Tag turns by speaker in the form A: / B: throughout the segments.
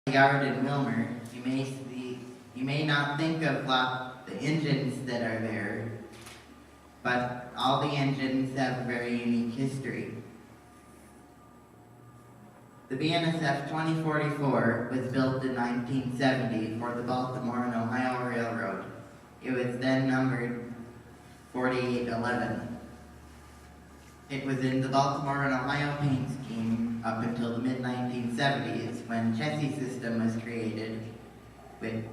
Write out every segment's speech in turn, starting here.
A: Yard in Wilmer, you may not think of the engines that are there, but all the engines have a very unique history. The BNSF 2044 was built in 1970 for the Baltimore and Ohio Railroad. It was then numbered 4811. It was in the Baltimore and Ohio paint scheme up until the mid-1970s when chassis system was created.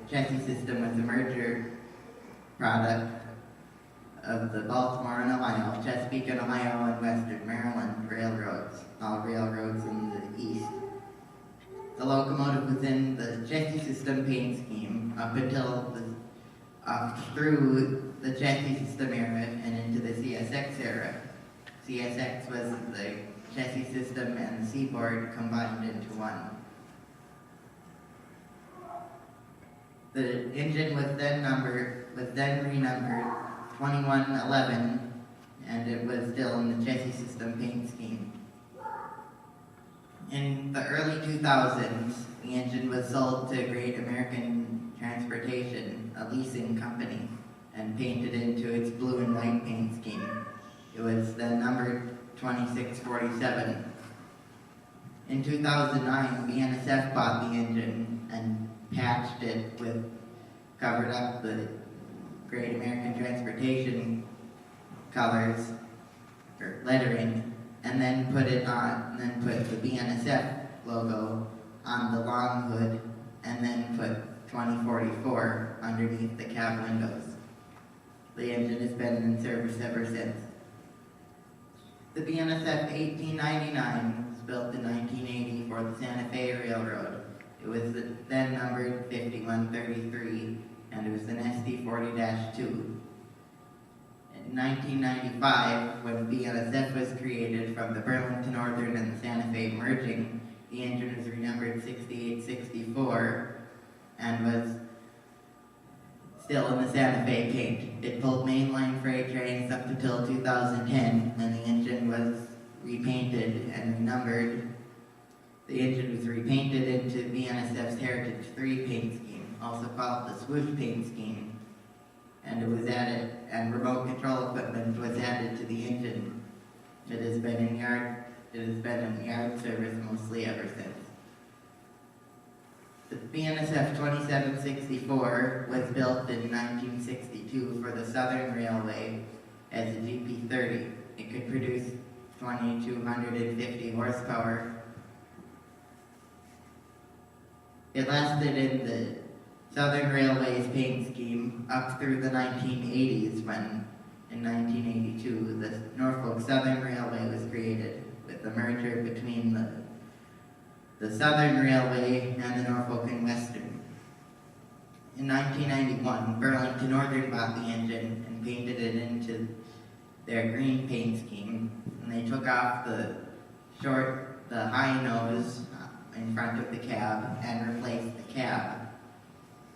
A: Chassis system was a merger product of the Baltimore and Ohio, Chesapeake and Ohio, and Western Maryland railroads, all railroads in the east. The locomotive was in the chassis system paint scheme up through the chassis system era and into the CSX era. CSX was the chassis system and the seaboard combined into one. The engine was then renumbered 2111, and it was still in the chassis system paint scheme. In the early 2000s, the engine was sold to Great American Transportation, a leasing company, and painted into its blue and white paint scheme. It was then numbered 2647. In 2009, BNSF bought the engine and patched it covered up the Great American Transportation colors or lettering, and then put the BNSF logo on the long hood, and then put 2044 underneath the cab windows. The engine has been in service ever since. The BNSF 1899 was built in 1980 for the Santa Fe Railroad. It was then numbered 5133, and it was an SD40-2. In 1995, when BNSF was created from the Burlington Northern and the Santa Fe merging, the engine was renumbered 6864 and was still in the Santa Fe paint. It pulled mainline freight trains up until 2010, and the engine was repainted and renumbered. The engine was repainted into BNSF's Heritage 3 paint scheme, also called the swoosh paint scheme, and it was added, and remote control equipment was added to the engine. It has been in yard service mostly ever since. The BNSF 2764 was built in 1962 for the Southern Railway as a GP30. It could produce 2,250 horsepower. It lasted in the Southern Railway's paint scheme up through the 1980s when, in 1982, the Norfolk Southern Railway was created with the merger between the Southern Railway and the Norfolk and Western. In 1991, Burlington Northern bought the engine and painted it into their green paint scheme, and they took off the high nose in front of the cab and replaced the cab.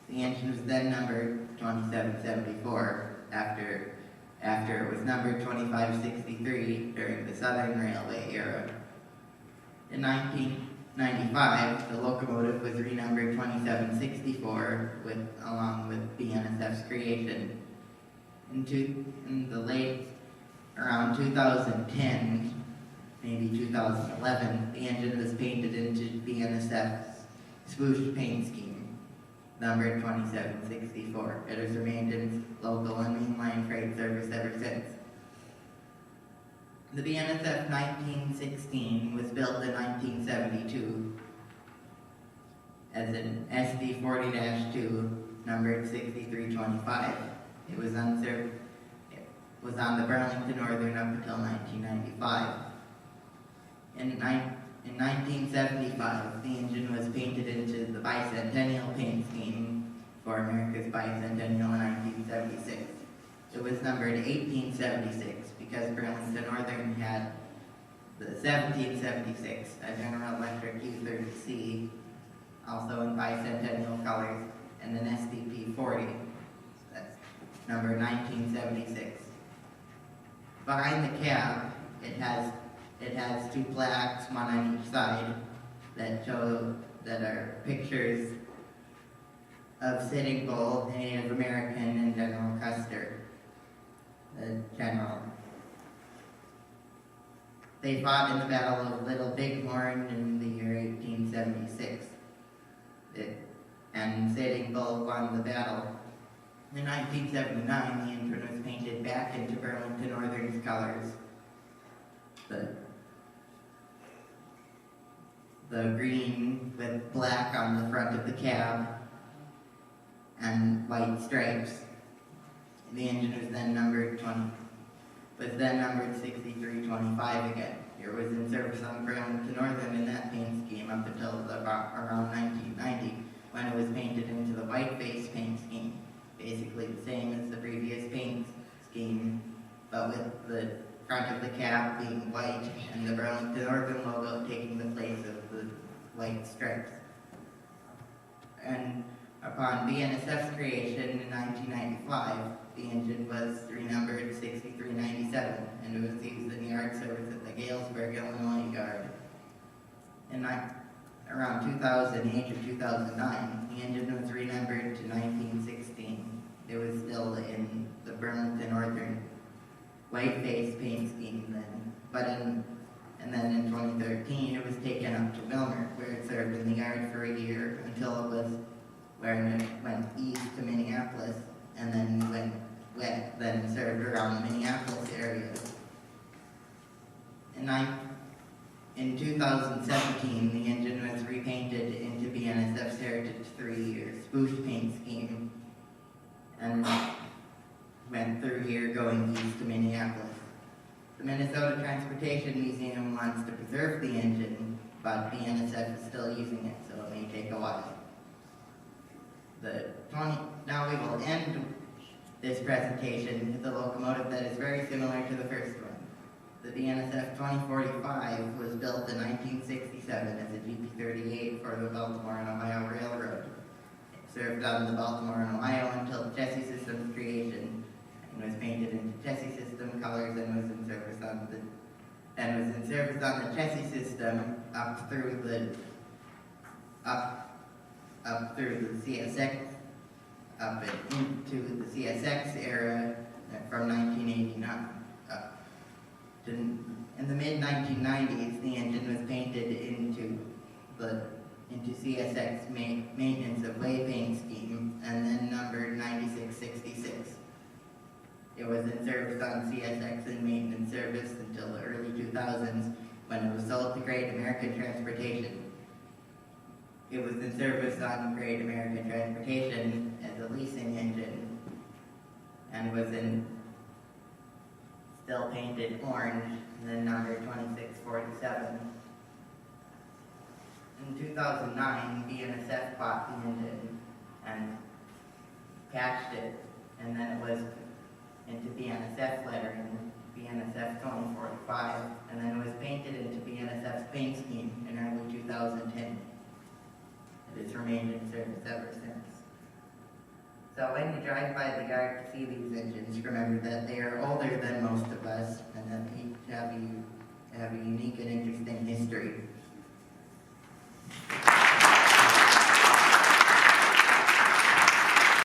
A: The engine was then numbered 2774 after it was numbered 2563 during the Southern Railway era. In 1995, the locomotive was renumbered 2764 along with BNSF's creation. Around 2010, maybe 2011, the engine was painted into BNSF's swoosh paint scheme, numbered 2764. It has remained in local and mainline freight service ever since. The BNSF 1916 was built in 1972 as an SD40-2, numbered 6325. It was on the Burlington Northern up until 1995. In 1975, the engine was painted into the bicentennial paint scheme for America's bicentennial in 1976. It was numbered 1876 because Burlington Northern had the 1776, a General Electric U30C, also in bicentennial colors, and an SDP40, that's number 1976. Behind the cab, it has two plaques, one on each side, that show that are pictures of Sitting Bull, Native American, and General Custer, the general. They fought in the Battle of Little Bighorn in the year 1876. And Sitting Bull won the battle. In 1979, the engine was painted back into Burlington Northern's colors. The green with black on the front of the cab and white stripes. The engine was then numbered 6325 again. It was in service on Burlington Northern in that paint scheme up until around 1990, when it was painted into the white face paint scheme, basically the same as the previous paint scheme, but with the front of the cab being white and the Burlington Northern logo taking the place of the white stripes. And upon BNSF's creation in 1995, the engine was renumbered 6397, and it was used in yard service at the Galesburg, Illinois yard. In around 2008 or 2009, the engine was renumbered to 1916. It was still in the Burlington Northern white face paint scheme then, and then in 2013 it was taken up to Wilmer, where it served in the yard for a year until it went east to Minneapolis, and then then served around the Minneapolis area. In 2017, the engine was repainted into BNSF's Heritage 3-year spoof paint scheme, and went through here going east to Minneapolis. The Minnesota Transportation Museum wants to preserve the engine, but BNSF is still using it, so it may take a while. Now we will end this presentation with a locomotive that is very similar to the first one. The BNSF 2045 was built in 1967 as a GP38 for the Baltimore and Ohio Railroad. It served on the Baltimore and Ohio until the chassis system's creation, and was painted into chassis system colors and was in service on the chassis system up through the CSX, up into the CSX era from 1989. In the mid-1990s, the engine was painted into CSX maintenance of way paint scheme, and then numbered 9666. It was in service on CSX and maintenance service until the early 2000s, when it was sold to Great American Transportation. It was in service on Great American Transportation as a leasing engine, and was still painted orange, and then numbered 2647. In 2009, BNSF bought the engine and patched it, and then it was into BNSF lettering, BNSF 2045, and then it was painted into BNSF's paint scheme in early 2010. It has remained in service ever since. So when you drive by the yard to see these engines, remember that they are older than most of us, and that each have a unique and interesting history.